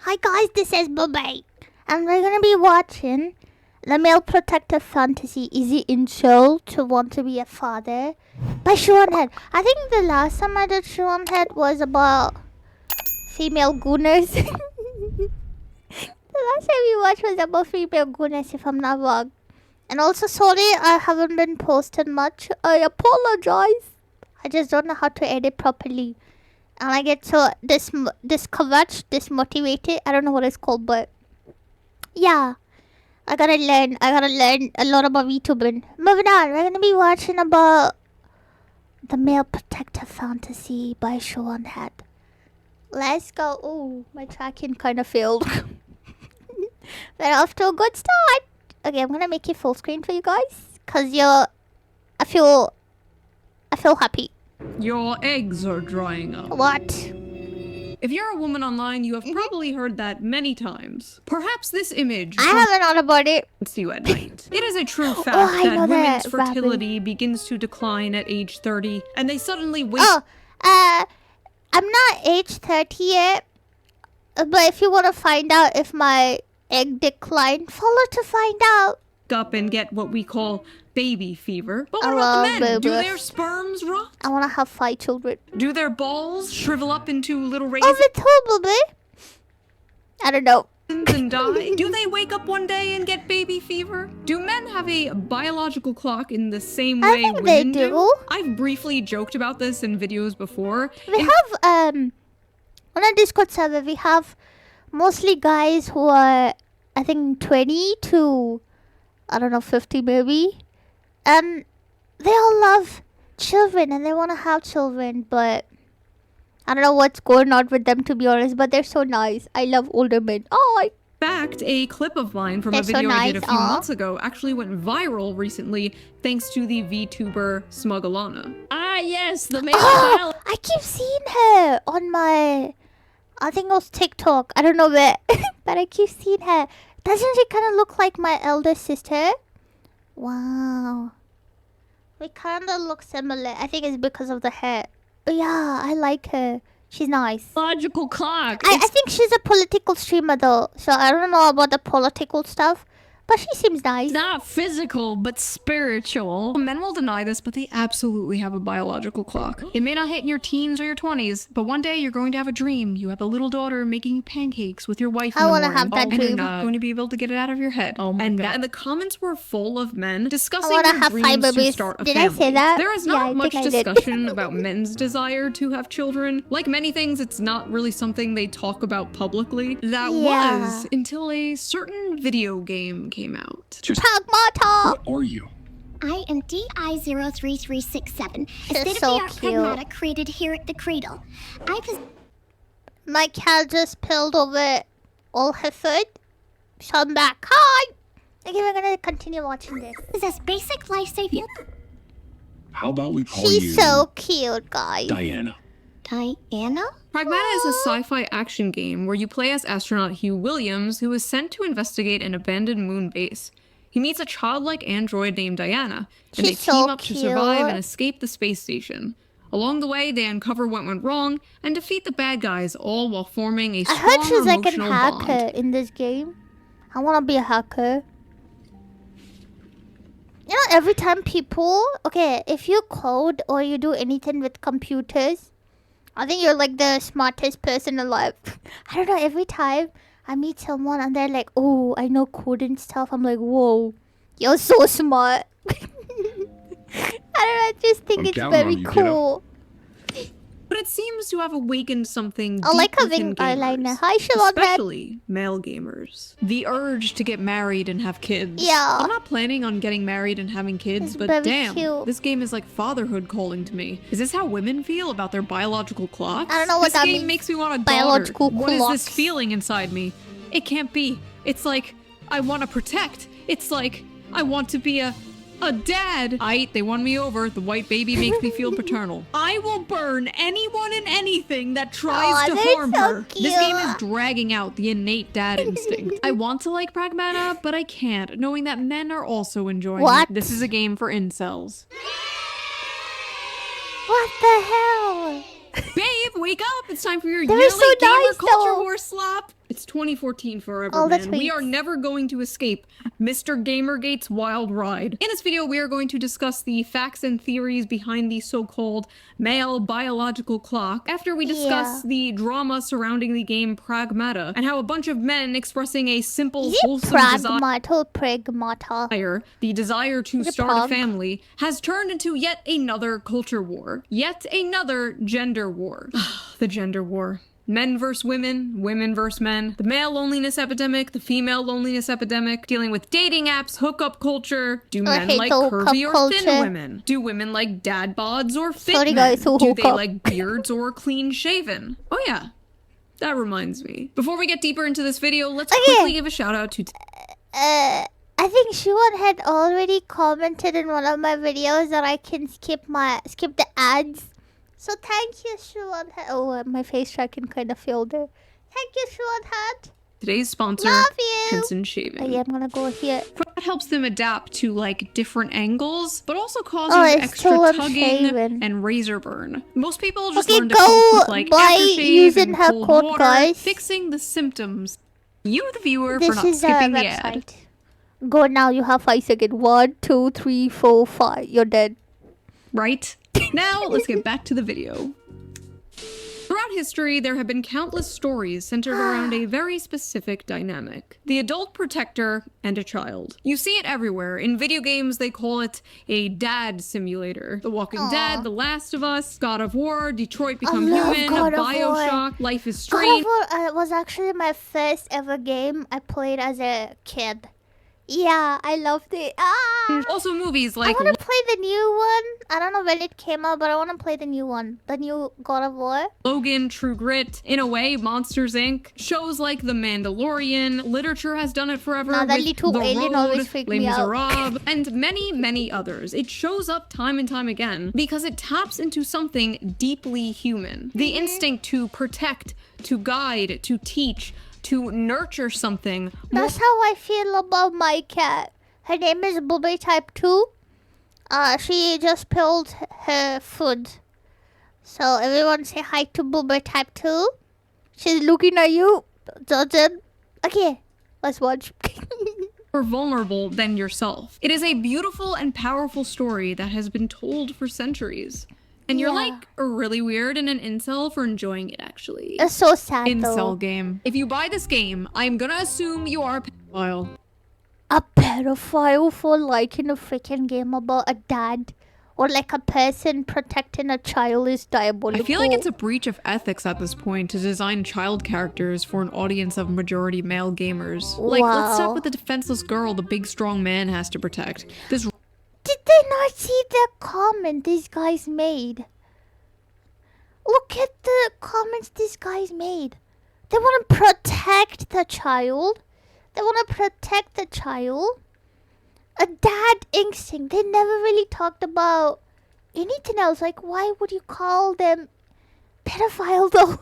Hi guys, this is Bubby, and we're gonna be watching the male protective fantasy. Is it lNCEL to want to be a father? By shoeonhead. I think the last time I did shoeonhead was about female gooners. The last time we watched was about female gooners, if I'm not wrong. And also, sorry, I haven't been posting much. I apologize. I just don't know how to edit properly. And I get so discouraged, dismotivated. I don't know what it's called, but yeah. I gotta learn a lot about VTubing. Moving on, we're gonna be watching about the male protective fantasy by shoeonhead. Let's go. Oh, my tracking kind of failed. We're off to a good start. Okay, I'm gonna make it full screen for you guys, cause I feel happy. Your eggs are drying up. What? If you're a woman online, you have probably heard that many times. Perhaps this image... I haven't heard about it. ...see you at night. It is a true fact that women's fertility begins to decline at age 30, and they suddenly wake... I'm not age 30 yet, but if you want to find out if my egg declined, follow to find out. ...up and get what we call baby fever. But what about the men? Baby. Do their sperms rot? I want to have 5 children. Do their balls shrivel up into little raisins? Oh, vtuber. I don't know. And die? Do they wake up one day and get baby fever? Do men have a biological clock in the same way think women they do. I've briefly joked about this in videos before. We have on a Discord server, we have mostly guys who are, I think, 20 to, I don't know, 50 maybe. And they all love children and they want to have children, but I don't know what's going on with them, to be honest, but they're so nice. I love older men. Oh, In fact, a clip of mine from a video I did a few months ago actually went viral recently thanks to the VTuber Smugalana. Ah, yes, the male I keep seeing her on my, I think it was TikTok. I don't know where, but I keep seeing her. Doesn't she kind of look like my elder sister? Wow. We kind of look similar. I think it's because of the hair. But yeah, I like her. She's nice. biological clock. I think she's a political streamer though. So I don't know about the political stuff. But she seems nice. Not physical, but spiritual. Men will deny this, but they absolutely have a biological clock. It may not hit in your teens or your 20s, but one day you're going to have a dream. You have a little daughter making pancakes with your wife in the morning. I want to have that and dream. you're not going to be able to get it out of your head. Oh my God. And the comments were full of men discussing I wanna their have 5 dreams to babies. start a Did family. I say that? There is Yeah, I not much think I did. discussion about men's desire to have children. Like many things, it's not really something they talk about publicly. That was until a certain video game came out. Pragmata! What are you? I am DI03367, a She's so state-of-the-art cute. Pragmata created here at the Cradle. My cat just spilled over all her food. So I'm back. Hi! Okay, we're gonna continue watching this. possess basic life-saving... How about we call She's you so cute, guys. Diana? Diana? Pragmata is a sci-fi action game where you play as astronaut Hugh Williams, who is sent to investigate an abandoned moon base. He meets a childlike android named Diana, and they She's team so up to survive cute. and escape the space station. Along the way, they uncover what went wrong and defeat the bad guys, all while forming a I strong heard she's like a emotional hacker bond. in this game. I wanna be a hacker. You know, every time people... Okay, if you code or you do anything with computers, I think you're like the smartest person alive. I don't know, every time I meet someone and they're like, oh, I know code and stuff. I'm like, whoa, you're so smart. I don't know, I just think I'm it's counting very on you, kiddo. cool. But it seems to have awakened something I like deep having within eyeliner. gamers, Hi, shoeonhead. especially male gamers. The urge to get married and have kids. Yeah. I'm not planning on getting married and having kids, It's but very damn, cute. this game is like fatherhood calling to me. Is this how women feel about their biological clocks? I don't know what this that game means. makes me want a Biological daughter. What is clocks. this feeling inside me? It can't be. It's like I want to protect. It's like I want to be a dad. They won me over. The white baby makes me feel paternal. I will burn anyone and anything that tries Aw, to they're harm so her. This game is cute. dragging out the innate dad instinct. I want to like Pragmata, but I can't, knowing that men are also enjoying What? it. This is a game for incels. What the hell? Babe, wake up! It's time for your They're yearly so gamer nice, culture though. war slap. It's 2014 forever, All the man. We are tweets. never going to escape Mr. Gamergate's wild ride. In this video, we are going to discuss the facts and theories behind the so-called male biological clock, after we discuss Yeah. the drama surrounding the game Pragmata, and how a bunch of men expressing a simple, Is it wholesome Pragmata or Pragmata? desire, the desire to Is it start a Prag? family, has turned into yet another culture war. Yet another gender war. The gender war. Men versus women, women versus men, the male loneliness epidemic, the female loneliness epidemic, dealing with dating apps, hookup culture. Do I men hate like the hookup curvy or thin culture. women? Do women like dad bods or fit Sorry, men? guys, who Do hook they up? like beards or clean shaven? Oh yeah, that reminds me. Before we get deeper into this video, let's Okay. quickly give a shout out to I think Shuan had already commented in one of my videos that I can skip the ads. So thank you, Shuan. Oh, my face tracking kind of failed there. Thank you, Shuan Hat. today's sponsor, Love you. Henson Shaving. Oh, yeah, I'm gonna go here. That helps them adapt to like different angles, but also causes Oh, it's extra still tugging unshaven. and razor burn. Most people just Okay, learn to go cope with like buy aftershave using and her cold code, water, guys. fixing the symptoms. You, the viewer, for This not is the skipping the ad. website. Go now. You have 5 seconds. 1, 2, 3, 4, 5. You're dead. Right? Now, let's get back to the video. Throughout history, there have been countless stories centered around a very specific dynamic. The adult protector and a child. You see it everywhere. In video games, they call it a dad simulator. The Walking Dead, The Last of Us, God of War, Detroit Become love Human, God of War. Bioshock, Life is God of Strange. War was actually my first ever game I played as a kid. Yeah, I loved it. Also movies I like want to play the new one. I don't know when it came out, but I want to play the new one. The new God of War. Logan, True Grit, in a way, Monsters Inc. Shows like The Mandalorian, literature has done it forever Nah, that with little The alien Road, always freaked Les me out. Miserables, and many, many others. It shows up time and time again because it taps into something deeply human. The instinct to protect, to guide, to teach, to nurture something. That's how I feel about my cat. Her name is Bubby Type 2. She just spilled her food. So everyone say hi to Bubby Type 2. She's looking at you. Doesn't. Okay, let's watch. More vulnerable than yourself. It is a beautiful and powerful story that has been told for centuries. And you're Yeah. like really weird and an incel for enjoying it, actually. It's so sad Incel though. game. If you buy this game, I'm gonna assume you are a pedophile. A pedophile for liking a freaking game about a dad or like a person protecting a child is diabolical. I feel like it's a breach of ethics at this point to design child characters for an audience of majority male gamers. Like, let's stop Wow. with the defenseless girl the big strong man has to protect. This Did they not see the comment these guys made? Look at the comments these guys made. They want to protect the child. They want to protect the child. A dad instinct. They never really talked about anything else. Like, why would you call them pedophile though?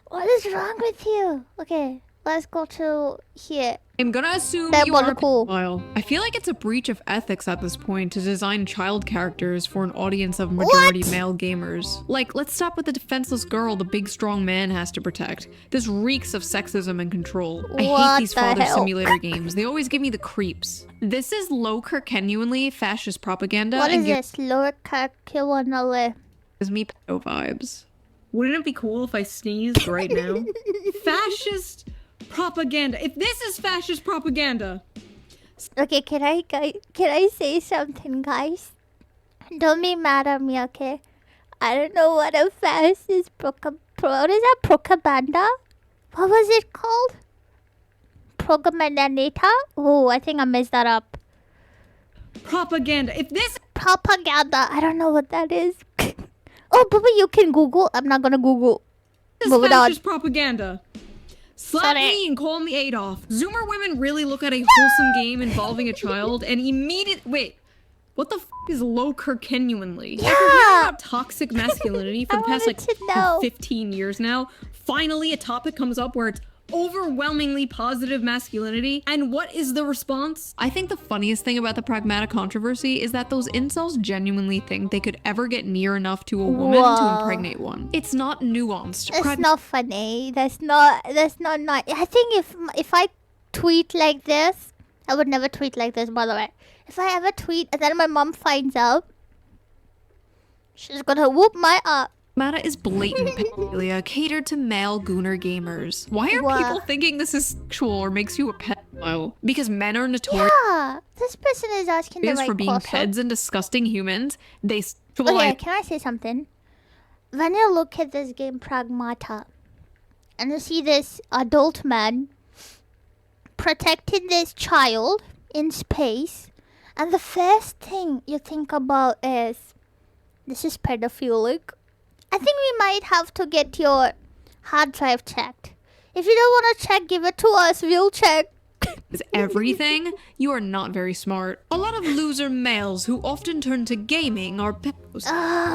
What is wrong with you? Okay, let's go to here. I'm gonna assume you are a Diabolical. pedophile. I feel like it's a breach of ethics at this point to design child characters for an audience of majority What? male gamers. Like, let's stop with the defenseless girl the big strong man has to protect. This reeks of sexism and control. I hate What these the father hell? simulator games. They always give me the creeps. This is low genuinely fascist propaganda What and is this? Lower Kakiwanale. gives me pedo vibes. Wouldn't it be cool if I sneezed right now? Fascist propaganda. If this is fascist propaganda, Okay, can I say something, guys? Don't be mad at me, okay? I don't know what a fast is. What is that? Propaganda? What was it called? Propaganda? Oh, I think I messed that up. propaganda. If this Propaganda. I don't know what that is. Oh, Bubba, you can Google. I'm not gonna Google. is Moving on. fascist propaganda. Slap Sorry. me and call me Adolf. Zoomer women really look at a wholesome game involving a child and wait. What the f is low genuinely? After hearing Yeah. about toxic masculinity for I the past wanted to know. 15 years now, finally a topic comes up where it's overwhelmingly positive masculinity. And what is the response? I think the funniest thing about the Pragmata controversy is that those incels genuinely think they could ever get near enough to a woman to Whoa. impregnate one. It's not nuanced. That's not funny. That's not nice. I think if I tweet like this, I would never tweet like this, by the way. If I ever tweet and then my mom finds out, she's gonna whoop my up. Pragmata is blatant pedophilia catered to male gooner gamers. Why are What? people thinking this is sexual or makes you a pedophile? Because men are notorious Yeah, this person is asking the right for being question. peds and disgusting humans. They Okay, sexualize. can I say something? When you look at this game Pragmata, and you see this adult man protecting this child in space, and the first thing you think about is, this is pedophilic. I think we might have to get your hard drive checked. If you don't want to check, give it to us. We'll check. Is everything, you are not very smart. A lot of loser males who often turn to gaming are pedos.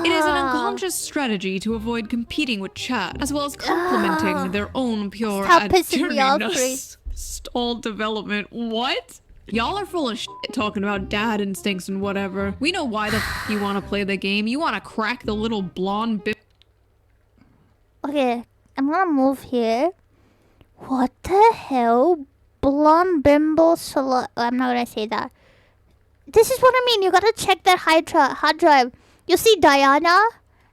It is an unconscious strategy to avoid competing with chat, as well as complementing their own pure Stop pissing me off, adjourniness. Stalled development. What? Y'all are full of shit talking about dad instincts and whatever. We know why the you want to play the game. You want to crack the little blonde bitch. Okay, I'm gonna move here. What the hell? Blonde bimbo solo. I'm not gonna say that. This is what I mean. You gotta check that hard drive. You see Diane?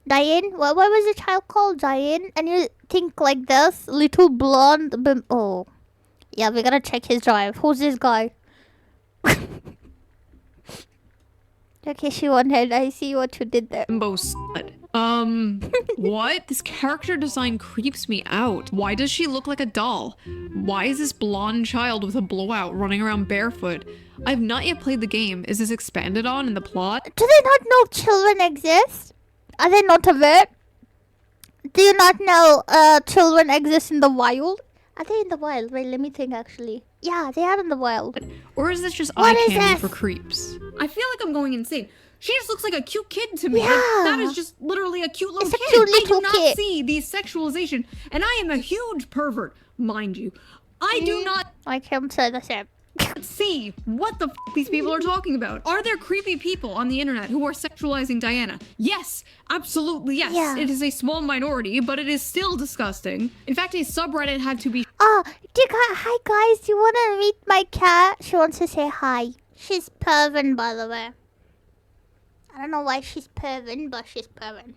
What was the child called? Diane? And you think like this? Little blonde bim. Oh. Yeah, we gotta check his drive. Who's this guy? Okay, shoeonhead. I see what you did there. Bimbo slut. What? This character design creeps me out. Why does she look like a doll? Why is this blonde child with a blowout running around barefoot? I've not yet played the game. Is this expanded on in the plot? Do they not know children exist? Are they not aware? Do you not know children exist in the wild? Are they in the wild? Wait, let me think actually. Yeah, they are in the wild. Or is this just What eye is candy this? for creeps? I feel like I'm going insane. She just looks like a cute kid to me. Yeah. Like, that is just literally a cute little It's a kid. cute I little do not kid. see the sexualization. And I am a huge pervert, mind you. I do not I can't say the same. see what the these people are talking about. Are there creepy people on the internet who are sexualizing Diana? Yes, absolutely yes. Yeah. It is a small minority, but it is still disgusting. In fact, a subreddit had to be Oh, hi guys. Do you want to meet my cat? She wants to say hi. She's pervin, by the way. I don't know why she's pervin, but she's pervin.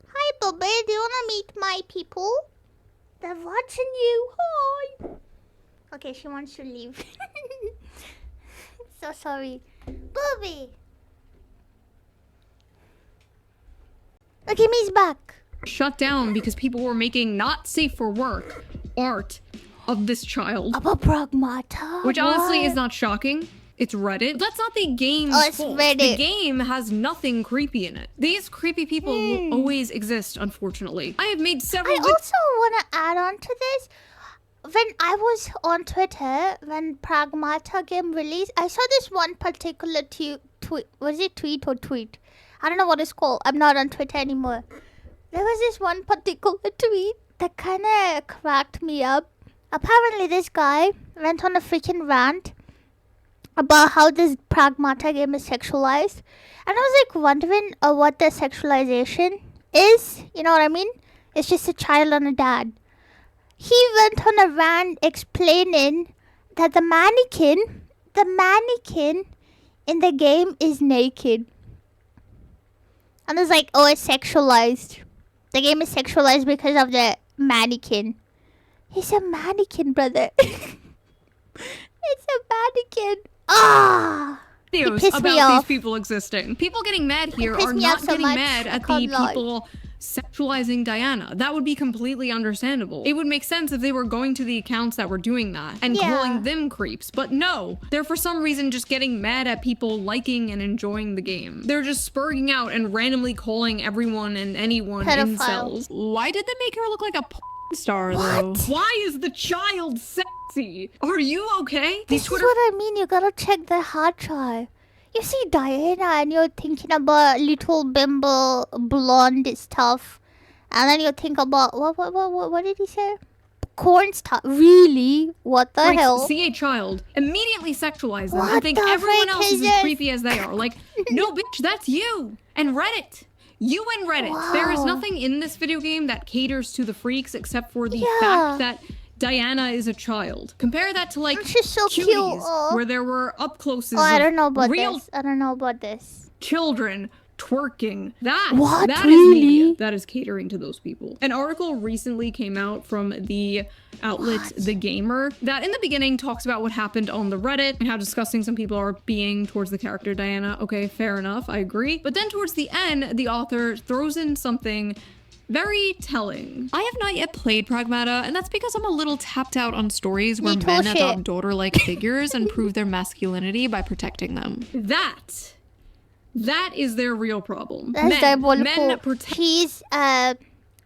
Hi, Bubby. Do you want to meet my people? They're watching you. Hi. Okay, she wants to leave. So sorry. Bubby. Okay, me's back. shut down because people were making not safe for work art of this child. About Pragmata? Which honestly What? is not shocking. It's Reddit. That's not the game's Oh, it's fault. Reddit. The game has nothing creepy in it. These creepy people will always exist, unfortunately. I have made several I also want to add on to this. When I was on Twitter, when Pragmata game released, I saw this one particular tweet. Was it tweet or tweet? I don't know what it's called. I'm not on Twitter anymore. There was this one particular tweet that kind of cracked me up. Apparently, this guy went on a freaking rant about how this Pragmata game is sexualized. And I was like wondering what the sexualization is. You know what I mean? It's just a child and a dad. He went on a rant explaining that the mannequin in the game is naked. And it's like, oh, it's sexualized. The game is sexualized because of the mannequin. He's a mannequin, brother. It's a mannequin. Ah! He videos pissed me about these off. people existing. People getting mad here pissed are me not off so getting much, mad I at the can't lie. people sexualizing Diana. That would be completely understandable. It would make sense if they were going to the accounts that were doing that and Yeah. calling them creeps. But no, they're for some reason just getting mad at people liking and enjoying the game. They're just spurring out and randomly calling everyone and anyone Pedophile. incels. Why did they make her look like a porn star though? Why is the child sexy? Are you okay? This is what I mean. You gotta check the hard drive. You see Diana and you're thinking about little bimbo blonde stuff. And then you think about, what did he say? cornstarch. Really? What the Like, hell? see a child, immediately sexualize them, What and think the everyone frick else is is as this? creepy as they are. Like, no, bitch, that's you. And Reddit. You and Reddit. There is Wow. nothing in this video game that caters to the freaks except for the Yeah. fact that Diana is a child. Compare that to like She's so Cuties, cute. Oh. where there were up closes Oh, I of don't know about real this. I don't know about this. children twerking. That What? that is Really? media. That is catering to those people. An article recently came out from the outlet The Gamer that in the beginning talks about what happened on the Reddit and how disgusting some people are being towards the character Diana. Okay, fair enough, I agree. But then towards the end, the author throws in something very telling. I have not yet played Pragmata, and that's because I'm a little tapped out on stories where Me too, men shit. adopt daughter-like figures and prove their masculinity by protecting them. That is their real problem. That's diabolical. Men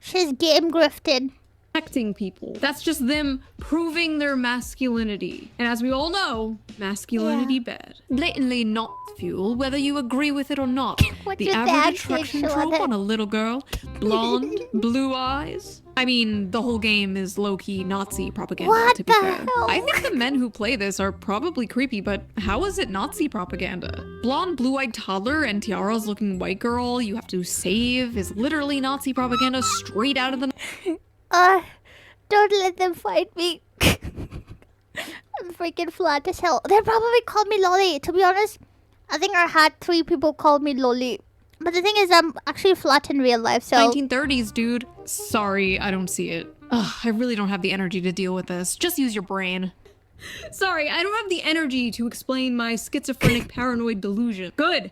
She's game grifted. protecting people. That's just them proving their masculinity. And as we all know, masculinity bad. Blatantly not fuel, whether you agree with it or not. What's The your average dad attraction say, trope Sean? on a little girl. Blonde, blue eyes. I mean, the whole game is low-key Nazi propaganda, What to be the fair. hell? I think the men who play this are probably creepy, but how is it Nazi propaganda? Blonde, blue-eyed toddler and tiaras looking white girl you have to save is literally Nazi propaganda straight out of the... Don't let them fight me. I'm freaking flat as hell. They probably called me lolly. To be honest, I think I had 3 people call me lolly. But the thing is, I'm actually flat in real life, so... 1930s, dude. Sorry, I don't see it. Ugh, I really don't have the energy to deal with this. Just use your brain. Sorry, I don't have the energy to explain my schizophrenic paranoid delusion. Good.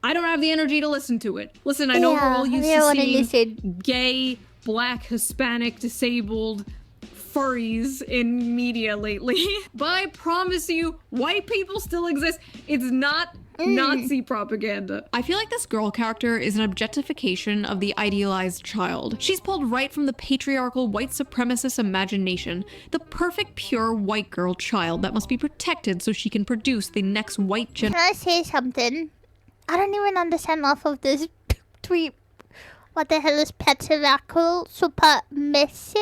I don't have the energy to listen to it. Listen, I know we're all used I to wanna seeing listen. gay, black, Hispanic, disabled furries in media lately. But I promise you, white people still exist. It's not Nazi propaganda. I feel like this girl character is an objectification of the idealized child. She's pulled right from the patriarchal white supremacist imagination, the perfect pure white girl child that must be protected so she can produce the next white Can I say something? I don't even understand half of this tweet. What the hell is patriarchal super messy?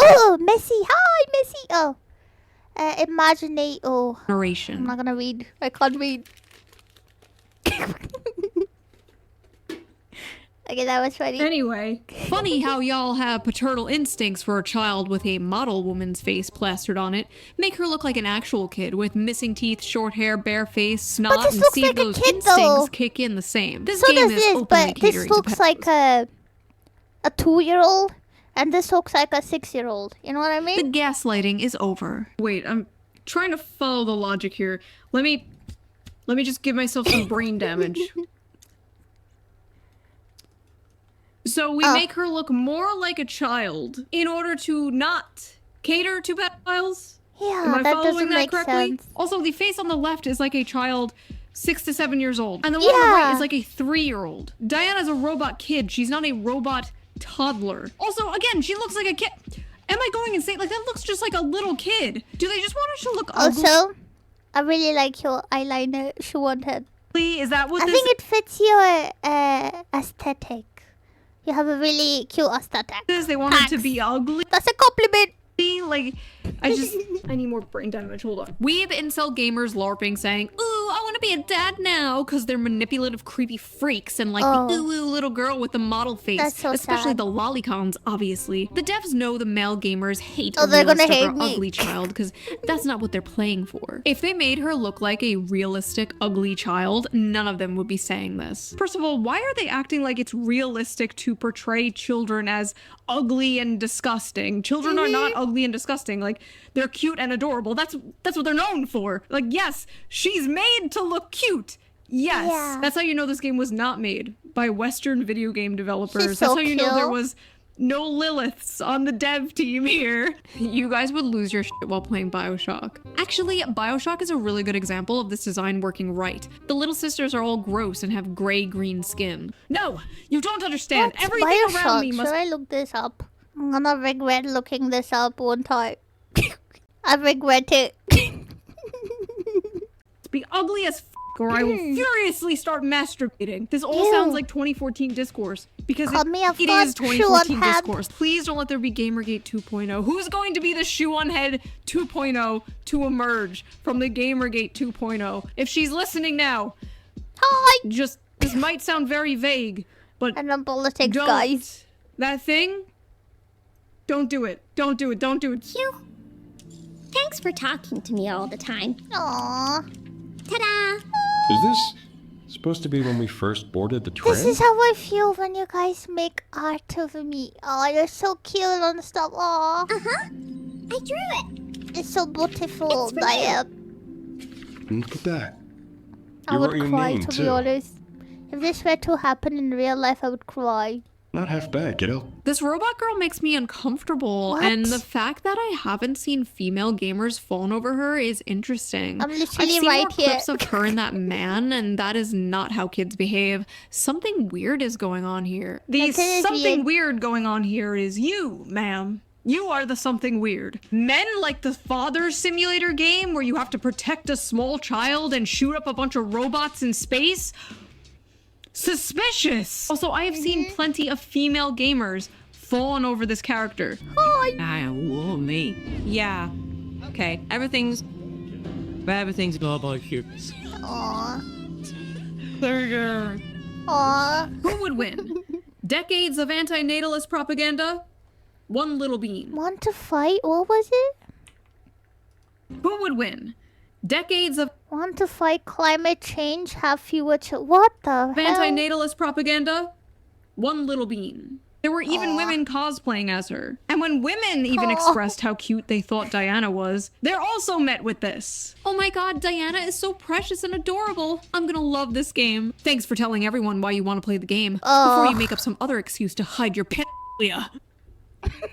Oh, messy. Hi, messy. Oh. Imaginate. Oh. I'm generation. not gonna read. I can't read. Okay, that was funny. Anyway, funny how y'all have paternal instincts for a child with a model woman's face plastered on it. Make her look like an actual kid with missing teeth, short hair, bare face, snot, this and looks see like if a those kid, instincts though. kick in the same. This So game does is this, openly but this catering to looks like a 2-year-old, and this looks like a 6-year-old. You know what I The mean? gaslighting is over. Wait, I'm trying to follow the logic here. Let me just give myself some brain damage. So we make her look more like a child in order to not cater to pedophiles? Yeah, Am I that following doesn't that make correctly? sense. Also, the face on the left is like a child 6 to 7 years old. And the one on the right Yeah. is like a 3-year-old. Diana's a robot kid. She's not a robot toddler. Also, again, she looks like a kid. Am I going insane? Like, that looks just like a little kid. Do they just want her to look ugly? Also, I really like your eyeliner, shoeonhead. Is that what I this think it fits your aesthetic. You have a really cute aesthetic. is? They want her to Thanks. be ugly? That's a compliment. Like, I need more brain damage. Hold on. We have incel gamers LARPing saying, ooh, I want to be a dad now, because they're manipulative, creepy freaks and like the ooh little girl with the model face. That's so Especially sad. the lolicons, obviously. The devs know the male gamers hate Oh, a they're gonna realistic hate or me. ugly child, because that's not what they're playing for. If they made her look like a realistic, ugly child, none of them would be saying this. First of all, why are they acting like it's realistic to portray children as ugly and disgusting? Children are not ugly and disgusting. Like, they're cute and adorable. That's what they're known for. Like, yes, she's made to look cute. Yes. Yeah. That's how you know this game was not made by Western video game developers. She's That's so how you know there cute. was no Liliths on the dev team here. You guys would lose your shit while playing BioShock. Actually, BioShock is a really good example of this design working right. The little sisters are all gross and have gray-green skin. No, you don't understand. What's Everything Bioshock? around me must Should I look this up? I'm gonna regret looking this up one time. I regret it. be ugly as or I will furiously start masturbating. This all Ew. sounds like 2014 discourse because Call me a it is fun 2014 shoeonhead. discourse. Please don't let there be Gamergate 2.0. Who's going to be the shoeonhead 2.0 to emerge from the Gamergate 2.0? If she's listening now, Hi. just this might sound very vague, but And I'm politics, don't. guys. That thing? Don't do it. Don't do it. Don't do it. Phew. Thanks for talking to me all the time. Aww. Ta-da! Is this supposed to be when we first boarded the train? This is how I feel when you guys make art of me. Oh, you're so cute and stuff. Aw. Uh-huh. I drew it. It's so beautiful, It's for Diane. Look at that. I You would wrote your cry, name, to be too. honest. If this were to happen in real life, I would cry. Not half bad, kiddo. This robot girl makes me uncomfortable, What? and the fact that I haven't seen female gamers fawn over her is interesting. I'm I've literally seen right more here. clips of her and that man, and that is not how kids behave. Something weird is going on here. The That is something weird. weird going on here is you, ma'am. You are the something weird. Men like the father simulator game where you have to protect a small child and shoot up a bunch of robots in space. Suspicious. Also, I have seen plenty of female gamers fawn over this character. Me. Yeah. Okay. Everything's normal here. Aww. Aww. Who would win? Decades of antinatalist propaganda? One little bean. Want to fight? What was it? Who would win? Decades of Want to fight climate change? Have fewer What the hell? antinatalist propaganda? One little bean. There were even women cosplaying as her. And when women even expressed how cute they thought Diana was, they're also met with this. Oh my god, Diana is so precious and adorable. I'm gonna love this game. Thanks for telling everyone why you want to play the game before you make up some other excuse to hide your pedophilia.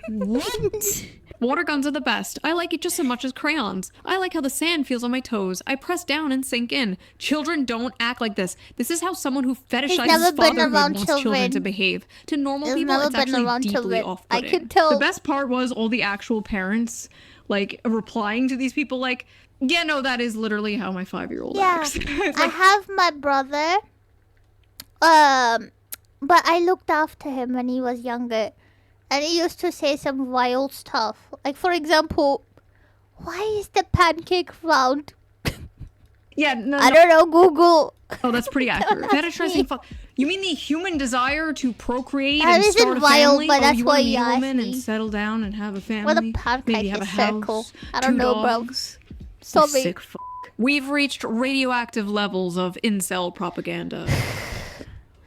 What? Water guns are the best. I like it just as much as crayons. I like how the sand feels on my toes. I press down and sink in. Children don't act like this. This is how someone who never fetishizes been fatherhood around wants children children. to behave. To normal He's people, never it's been actually around deeply children. I off-putting. could tell. The best part was all the actual parents, like, replying to these people like, yeah, no, that is literally how my 5-year-old Yeah. acts. It's I like, have my brother. But I looked after him when he was younger. And he used to say some wild stuff. Like, for example, why is the pancake round? yeah, no, I don't know, Google. Oh, that's pretty accurate. Fetishizing fuck. You mean the human desire to procreate That and isn't start a wild, family? but that's you why want to he be a asked woman me. and settle down and have a family? Well, the pancake Maybe have a is house, circle. I don't 2 know, bro. dogs, you Sorry. sick fuck. We've reached radioactive levels of incel propaganda.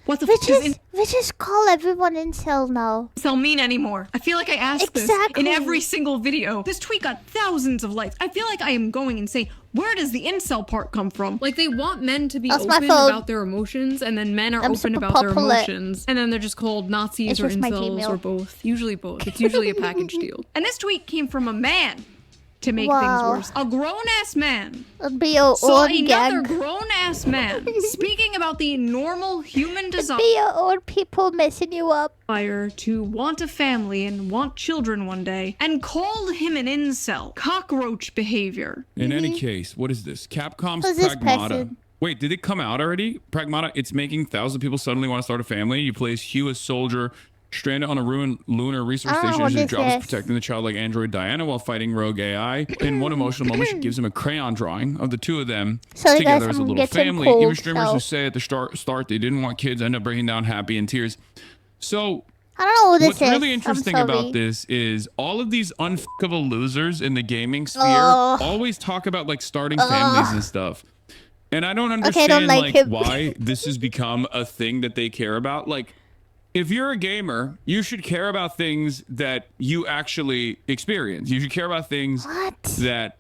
What the fuck does We just call everyone incel now. incel mean anymore? I feel like I asked this Exactly. in every single video. This tweet got thousands of likes. I feel like I am going insane. Where does the incel part come from? Like, they want men to be That's my open phone. about their emotions, and then men are I'm open super about their popular. emotions, and then they're just called Nazis It's or just my incels Gmail. or both. Usually both. It's usually a package deal. And this tweet came from a man to make Wow. things worse. A grown-ass man It'll be your saw own another gang. grown-ass man speaking about the normal human desire Be your own people messing you up. to want a family and want children one day, and called him an incel. Cockroach behavior. In any case, what is this? Capcom's Who's this Pragmata. person? Wait, did it come out already? Pragmata, it's making thousands of people suddenly want to start a family. You play as Hugh, a soldier, stranded on a ruined lunar research I don't know station. what His this job is is. protecting the childlike android Diana while fighting rogue AI. In one emotional moment, she gives him a crayon drawing of the two of them So you together guys as a little get some family. cold Even streamers stuff. who say at the start they didn't want kids end up breaking down happy in tears. So I don't know who this what's is. really interesting I'm sorry. about this is all of these unfuckable losers in the gaming sphere Ugh. always talk about like starting families and stuff. And I don't Okay, I understand don't like him. why this has become a thing that they care about. Like, if you're a gamer, you should care about things that you actually experience. You should care about things What? that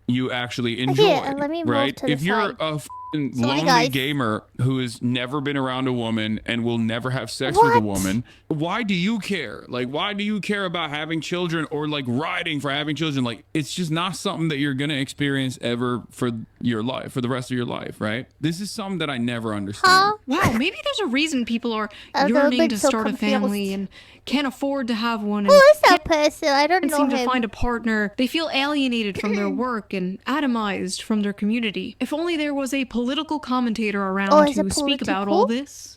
you actually enjoy. let me move right? to the If you're side. a f***ing Sorry, lonely guys. gamer who has never been around a woman and will never have sex with a What? woman, why do you care? Like, why do you care about having children or like riding for having children? Like, it's just not something that you're gonna experience ever for your life, for the rest of your life, right? This is something that I never understand. Huh? Wow, maybe there's a reason people are I've never yearning been to so start a family confused. and can't afford to have one. Who And is that person? I don't can't know seem to him. find a partner. They feel alienated from their work and atomized from their community. If only there was a political commentator around Oh, is to it speak about political? all this.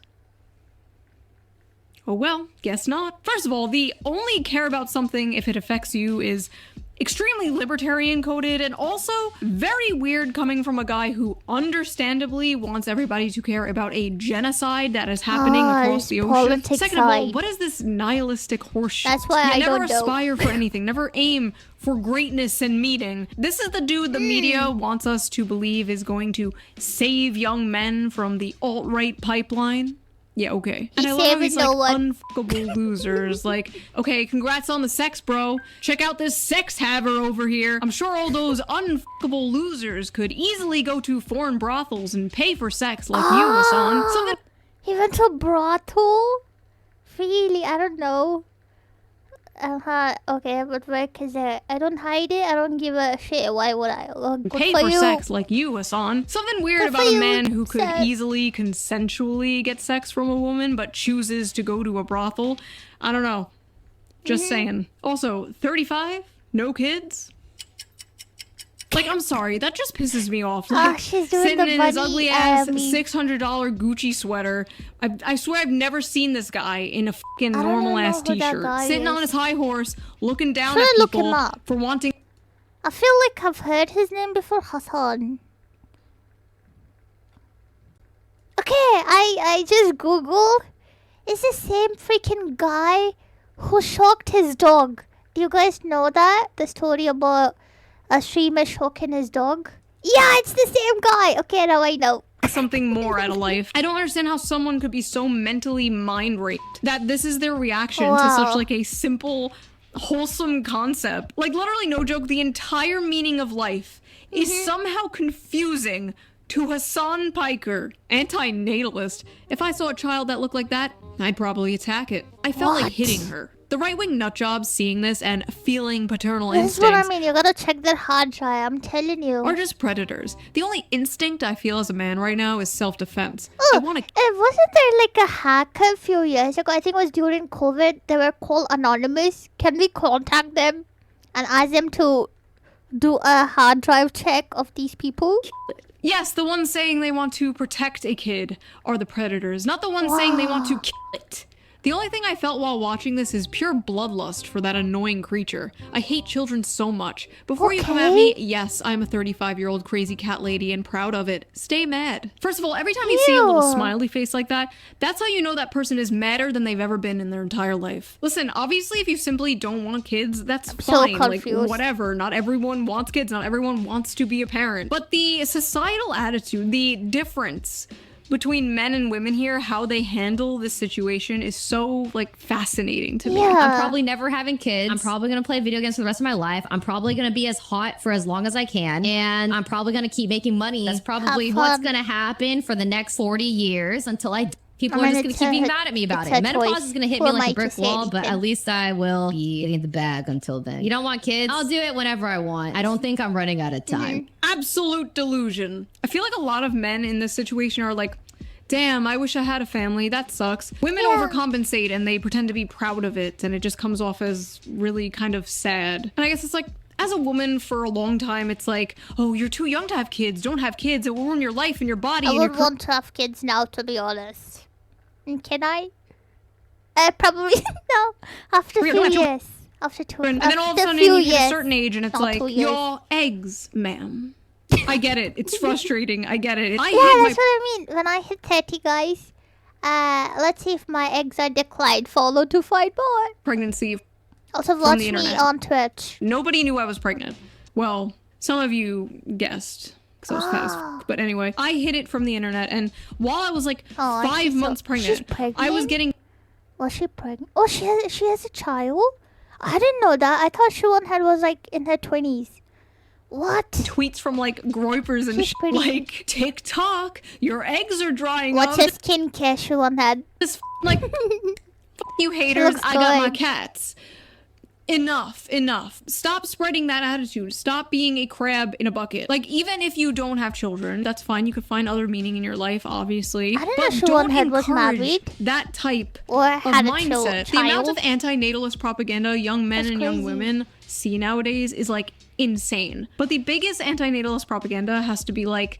Oh well, guess not. First of all, the only care about something if it affects you is extremely libertarian coded and also very weird coming from a guy who understandably wants everybody to care about a genocide that is happening across it's the ocean. politics Second of all, side. what is this nihilistic horseshit? That's why I never don't know. aspire for anything, never aim for greatness and meeting. This is the dude the media wants us to believe is going to save young men from the alt-right pipeline. Yeah, okay. And I love how saving he's no like one. unfuckable losers. Like, okay, congrats on the sex, bro. Check out this sex haver over here. I'm sure all those unfuckable losers could easily go to foreign brothels and pay for sex like you, Hassan. Something He went to a brothel? Really? I don't know. Okay, but where is it? I don't hide it. I don't give a shit. Why would I? Good pay for for you. sex like you, Hassan. Something weird Good about for a you, man who could Seth. easily consensually get sex from a woman but chooses to go to a brothel. I don't know. Just saying. Also, 35? No kids? Like, I'm sorry, that just pisses me off. Like, she's doing sitting the in his bunny, ugly ass me. $600 Gucci sweater. I swear I've never seen this guy in a fucking I don't normal ass know who that t-shirt. guy Sitting on is. his high horse, looking down Should at I look him people up? for wanting. I feel like I've heard his name before, Hassan. Okay, I just googled. It's the same freaking guy who shocked his dog. Do you guys know that? The story about a streamer shocking his dog? Yeah, it's the same guy. Okay, now I know. Something more out of life. I don't understand how someone could be so mentally mind raped that this is their reaction to such Wow. like a simple, wholesome concept. Like literally no joke, the entire meaning of life is somehow confusing to Hassan Piker, anti-natalist. If I saw a child that looked like that, I'd probably attack it. I felt like What? hitting her. The right-wing nutjobs seeing this and feeling paternal This is what I instincts mean. You gotta check that hard drive. I'm telling you. are just predators. The only instinct I feel as a man right now is self-defense. I Oh, want to wasn't there like a hacker a few years ago? I think it was during COVID. They were called Anonymous. Can we contact them and ask them to do a hard drive check of these people? Yes, the ones saying they want to protect a kid are the predators, not the ones saying they want to kill it. The only thing I felt while watching this is pure bloodlust for that annoying creature. I hate children so much. Before you come at me, yes, I'm a 35-year-old crazy cat lady and proud of it. Stay mad. First of all, every time you see a little Ew. smiley face like that, that's how you know that person is madder than they've ever been in their entire life. Listen, obviously if you simply don't want kids, that's so fine. Like, confused. whatever. Not everyone wants kids. Not everyone wants to be a parent. But the societal attitude, the difference between men and women here, how they handle this situation is so like fascinating to me. Yeah. I'm probably never having kids. I'm probably going to play video games for the rest of my life. I'm probably going to be as hot for as long as I can. And I'm probably going to keep making money. That's probably Have what's fun. going to happen for the next 40 years until I... People I are mean, just going to it's keep being a- mad at me about it's it. a Menopause choice. is going to hit Who me am like I a brick to say wall, but anything? at least I will be getting the bag until then. You don't want kids? I'll do it whenever I want. I don't think I'm running out of time. Absolute delusion. I feel like a lot of men in this situation are like, damn, I wish I had a family. That sucks. Women Yeah. overcompensate and they pretend to be proud of it, and it just comes off as really kind of sad. And I guess it's like, as a woman for a long time, it's like, oh, you're too young to have kids. Don't have kids. It will ruin your life and your body. I and your would want to have kids now, to be honest. Can I? Probably no. After We're 2 gonna have to- years. After two. and then all of a after sudden few you hit a years. certain age and it's Not like, 2 years. your eggs, ma'am. I get it. It's frustrating. I get it. I Yeah, hit that's my what I mean. When I hit 30, guys, let's see if my eggs are declined. Follow to find more. pregnancy. Also, watch the me internet. on Twitch. Nobody knew I was pregnant. Well, some of you guessed. Because I was fat as f- But anyway, I hid it from the internet, and while I was like Oh, 5 she's so- months pregnant, she's pregnant? I was getting Was she pregnant? Oh, she has a child? I didn't know that. I thought shoeonhead was like in her 20s. What? tweets from like groypers and She's shit pretty. like, TikTok, your eggs are drying What's up. her skincare shoeonhead? This like, f- you haters, looks I got my good. cats. enough. Stop spreading that attitude. Stop being a crab in a bucket. Like, even if you don't have children, that's fine. You could find other meaning in your life, obviously. I didn't But know don't shoeonhead was encourage married. that type Or of had a mindset. The amount of anti-natalist propaganda young men That's and young crazy. women see nowadays is like insane. But the biggest anti-natalist propaganda has to be like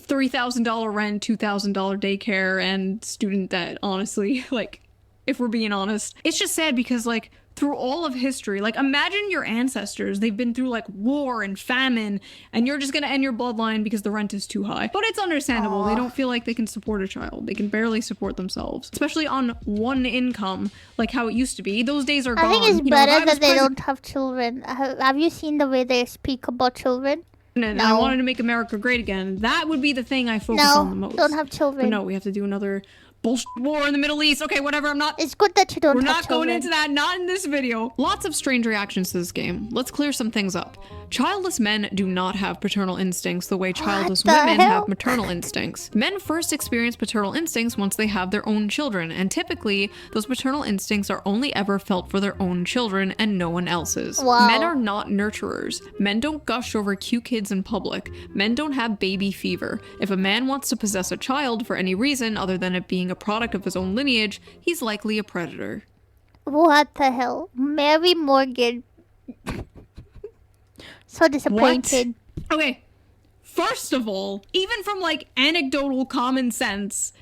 $3,000 rent, $2,000 daycare, and student debt, honestly. Like, if we're being honest. It's just sad because, like, through all of history, like, imagine your ancestors. They've been through, like, war and famine, and you're just gonna end your bloodline because the rent is too high. But it's understandable. They don't feel like they can support a child. They can barely support themselves, especially on one income, like how it used to be. Those days are gone. I think it's You know, if I better was that they president don't have children. Have you seen the way they speak about children? and I wanted to make America great again, that would be the thing I focus on the most. Don't have But children. no, we have to do another bullshit war in the Middle East. Okay, whatever. I'm not. It's good that you don't We're have not children. going into that. Not in this video. Lots of strange reactions to this game. Let's clear some things up. Childless men do not have paternal instincts the way childless the women hell? have maternal instincts. Men first experience paternal instincts once they have their own children, and typically, those paternal instincts are only ever felt for their own children and no one else's. Wow. Men are not nurturers. Men don't gush over cute kids in public. Men don't have baby fever. If a man wants to possess a child for any reason other than it being a product of his own lineage, he's likely a predator. What the hell? Mary Morgan. So disappointed. Okay, first of all, even from like anecdotal common sense,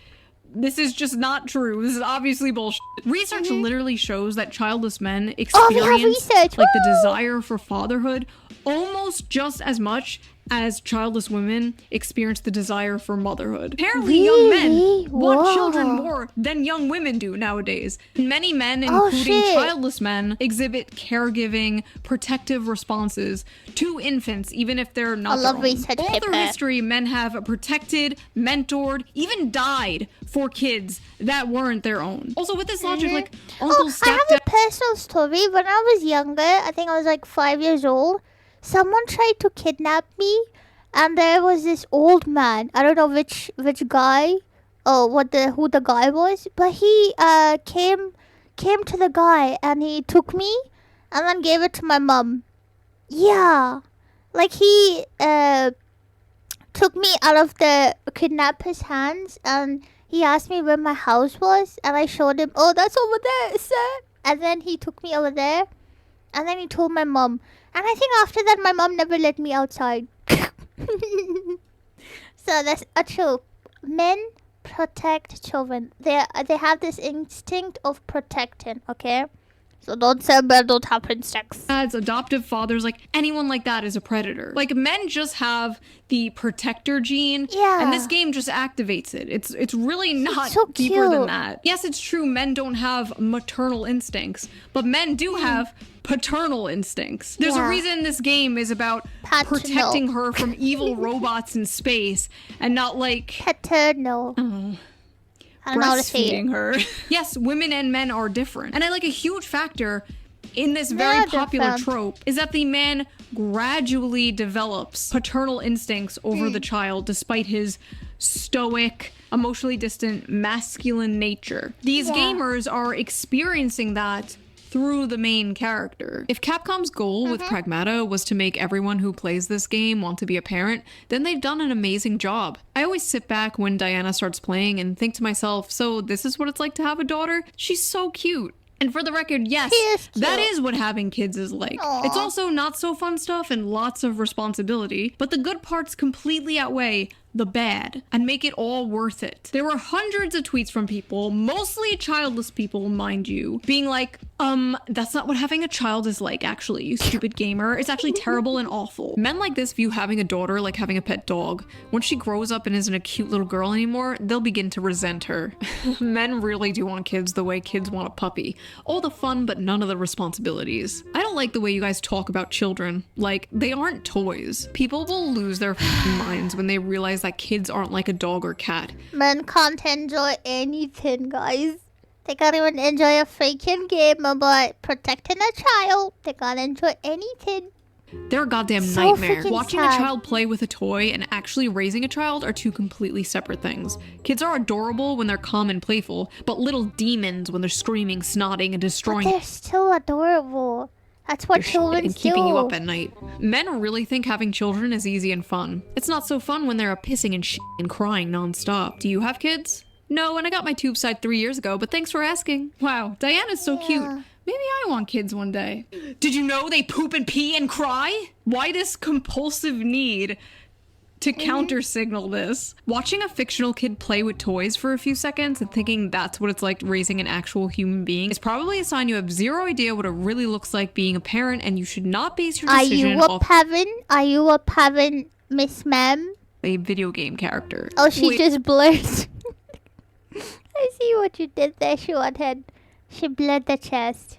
this is just not true. This is obviously bullshit. Research literally shows that childless men Mm-hmm. Oh, we have experience research. like the Woo! desire for fatherhood almost just as much as childless women experience the desire for motherhood. Apparently, young men Really? want Whoa. children more than young women do nowadays. Many men, Oh, including shit. childless men, exhibit caregiving, protective responses to infants, even if they're not I their love own. research All through paper. history, men have protected, mentored, even died for kids that weren't their own. Also, with this logic, like, uncle, Oh, I stepdad, have a personal story. When I was younger, I think I was like 5 years old, someone tried to kidnap me, and there was this old man. I don't know which guy, who the guy was, but he came to the guy and he took me and then gave it to my mom. Yeah, like he took me out of the kidnapper's hands and he asked me where my house was, and I showed him, oh, that's over there, sir. And then he took me over there, and then he told my mom. And I think after that, my mom never let me outside. So that's a true. Men protect children. They have this instinct of protecting, okay? So don't say men don't have instincts. adoptive fathers, like anyone like that is a predator. Like, men just have the protector gene, Yeah. and this game just activates it. It's really not so deeper than cute. that. Yes, it's true, men don't have maternal instincts, but men do have paternal instincts. There's a Yeah. reason this game is about Paternal. protecting her from evil robots in space and not like Paternal. I don't know how to say it. breastfeeding her. Yes, women and men are different. And I like a huge factor in this very They're popular different. trope is that the man gradually develops paternal instincts over the child despite his stoic, emotionally distant, masculine nature. These Yeah. gamers are experiencing that through the main character. If Capcom's goal with Pragmata was to make everyone who plays this game want to be a parent, then they've done an amazing job. I always sit back when Diana starts playing and think to myself, so this is what it's like to have a daughter? She's so cute. And for the record, yes, She is that cute. is what having kids is like. Aw. It's also not so fun stuff and lots of responsibility, but the good parts completely outweigh the bad and make it all worth it. There were hundreds of tweets from people, mostly childless people, mind you, being like, that's not what having a child is like, actually, you stupid gamer. It's actually terrible and awful. Men like this view having a daughter like having a pet dog. Once she grows up and isn't a cute little girl anymore, they'll begin to resent her. Men really do want kids the way kids want a puppy. All the fun, but none of the responsibilities. I don't like the way you guys talk about children. Like, they aren't toys. People will lose their minds when they realize that kids aren't like a dog or cat. Men can't enjoy anything, guys. They can't even enjoy a freaking game about protecting a child. They can't enjoy anything. They're a goddamn So nightmare. freaking Watching sad. a child play with a toy and actually raising a child are two completely separate things. Kids are adorable when they're calm and playful, but little demons when they're screaming, snotting, and But destroying they're still adorable. That's what your shit children and do. keeping you up at night. Men really think having children is easy and fun. It's not so fun when they're pissing and shit and crying nonstop. Do you have kids? No, and I got my tube side 3 years ago, but thanks for asking. Wow, Diana's so cute. Maybe I want kids one day. Did you know they poop and pee and cry? Why this compulsive need to counter signal this? Watching a fictional kid play with toys for a few seconds and thinking that's what it's like raising an actual human being is probably a sign you have zero idea what it really looks like being a parent, and you should not base your Are decision you a off parent? Are you a parent, Miss Ma'am? a video game character. Oh, she Wait, just blurred. I see what you did there, shoeonhead. She blurred the chest.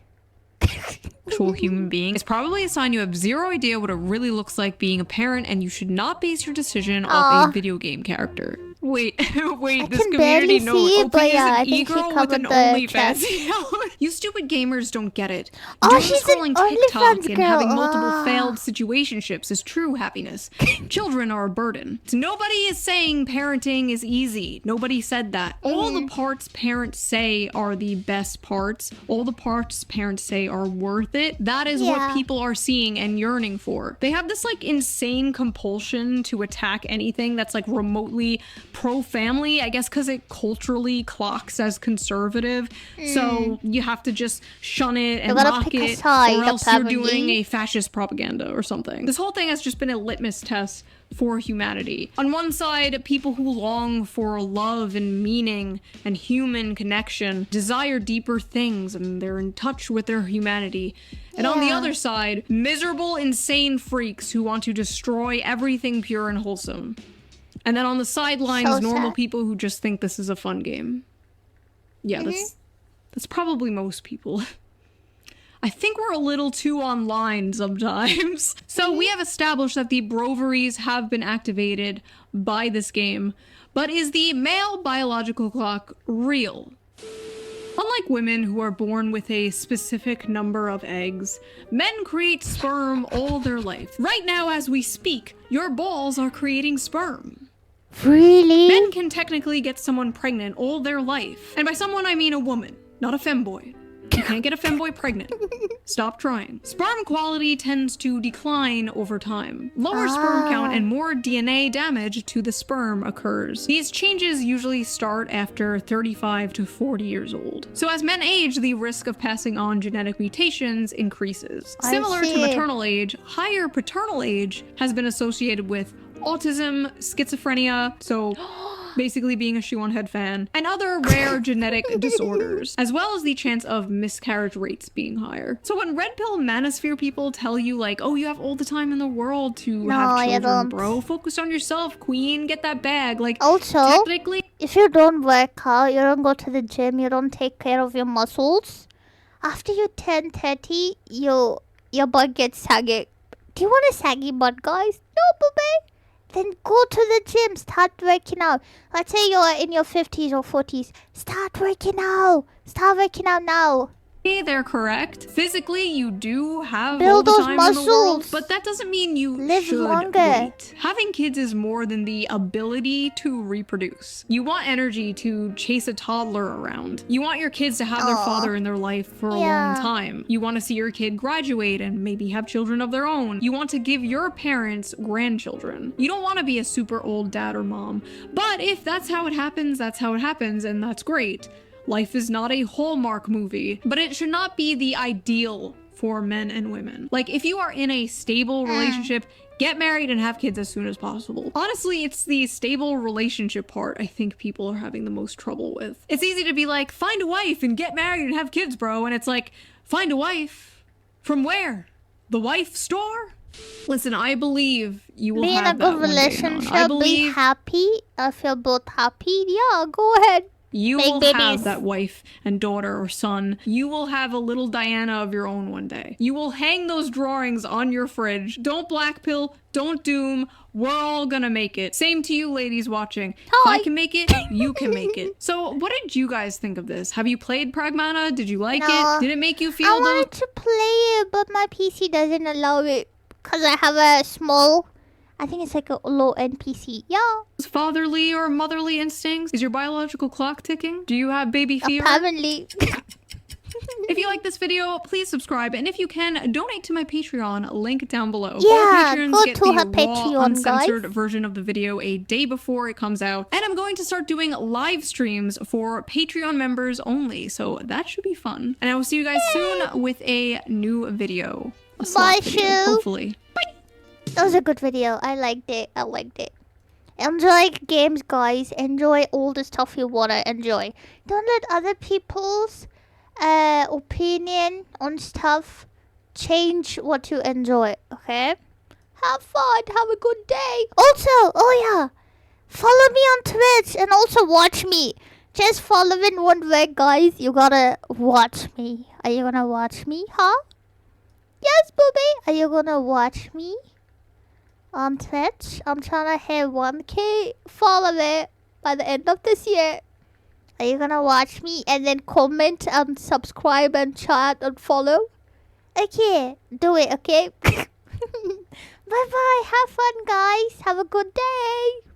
actual human being is probably a sign you have zero idea what it really looks like being a parent, and you should not base your decision off a video game character. Wait, wait, this can barely community knows see it, OP but is yeah, I an think she e-girl with covered an the OnlyFans chest. account. You stupid gamers don't get it. Oh, Doing she's an scrolling OnlyFans TikTok and girl. having multiple Ah. failed situationships is true happiness. Children are a burden. So nobody is saying parenting is easy. Nobody said that. All the parts parents say are the best parts. All the parts parents say are worth it. That is Yeah. what people are seeing and yearning for. They have this like insane compulsion to attack anything that's like remotely pro-family, I guess because it culturally clocks as conservative. So you have to just shun it and gotta mock pick a it, side, or else you're apparently. doing a fascist propaganda or something. This whole thing has just been a litmus test for humanity. On one side, people who long for love and meaning and human connection desire deeper things and they're in touch with their humanity. And on the Yeah. other side, miserable, insane freaks who want to destroy everything pure and wholesome. And then on the sidelines, So normal sad. people who just think this is a fun game. Yeah, that's probably most people. I think we're a little too online sometimes. So we have established that the broveries have been activated by this game, but is the male biological clock real? Unlike women who are born with a specific number of eggs, men create sperm all their life. Right now as we speak, your balls are creating sperm. Really? Men can technically get someone pregnant all their life. And by someone, I mean a woman, not a femboy. You can't get a femboy pregnant. Stop trying. Sperm quality tends to decline over time. Lower sperm count and more DNA damage to the sperm occurs. These changes usually start after 35 to 40 years old. So as men age, the risk of passing on genetic mutations increases. I Similar to see. maternal age, higher paternal age has been associated with autism, schizophrenia, so basically being a shoeonhead fan, and other rare genetic disorders, as well as the chance of miscarriage rates being higher. So when red pill manosphere people tell you like, oh, you have all the time in the world to No, have you children, don't. bro, focus on yourself, queen, get that bag. Like, Also, technically, if you don't work out, you don't go to the gym, you don't take care of your muscles, after you turn 30, your butt gets saggy. Do you want a saggy butt, guys? No, baby. Then go to the gym, start working out. Let's say you're in your 50s or 40s. Start working out. Start working out now. they're correct. Physically, you do have Build all the those time in the world, muscles. but that doesn't mean you Live should longer. wait. Having kids is more than the ability to reproduce. You want energy to chase a toddler around. You want your kids to have their Aw. father in their life for a Yeah. long time. You want to see your kid graduate and maybe have children of their own. You want to give your parents grandchildren. You don't want to be a super old dad or mom. But if that's how it happens, that's how it happens, and that's great. Life is not a Hallmark movie, but it should not be the ideal for men and women. Like, if you are in a stable relationship, get married and have kids as soon as possible. Honestly, it's the stable relationship part I think people are having the most trouble with. It's easy to be like, find a wife and get married and have kids, bro. And it's like, find a wife? From where? The wife store? Listen, I believe you will Be in a have that good one day, relationship. Anon. I Be believe happy. If you're both happy, yeah, go ahead. you Make will babies. have that wife and daughter or son. You will have a little Diana of your own one day. You will hang those drawings on your fridge. Don't blackpill. Don't doom. We're all gonna make it. Same to you ladies watching. If I Hi. can make it, you can make it. So what did you guys think of this? Have you played Pragmata? Did you like No. it? Did it make you feel I those? wanted to play it, but my PC doesn't allow it. Because I have a small, I think it's like a low NPC. Yeah. Fatherly or motherly instincts? Is your biological clock ticking? Do you have baby fever? Apparently. If you like this video, please subscribe, and if you can, donate to my Patreon, link down below. Yeah, All patrons go get to the her raw, Patreon, uncensored guys. version of the video a day before it comes out, and I'm going to start doing live streams for Patreon members only, so that should be fun. And I will see you guys soon with a new video. A slot video, Shu. hopefully. Bye! That was a good video. I liked it. Enjoy games, guys. Enjoy all the stuff you want to enjoy. Don't let other people's opinion on stuff change what you enjoy, okay? Have fun. Have a good day. Also, oh yeah, follow me on Twitch and also watch me. Just following one way, guys. You gotta watch me. Are you gonna watch me, huh? Yes, booby. Are you gonna watch me on Twitch? I'm trying to hit 1K follower by the end of this year. Are you gonna watch me and then comment and subscribe and chat and follow? Okay, do it, okay? Bye bye. Have fun, guys. Have a good day.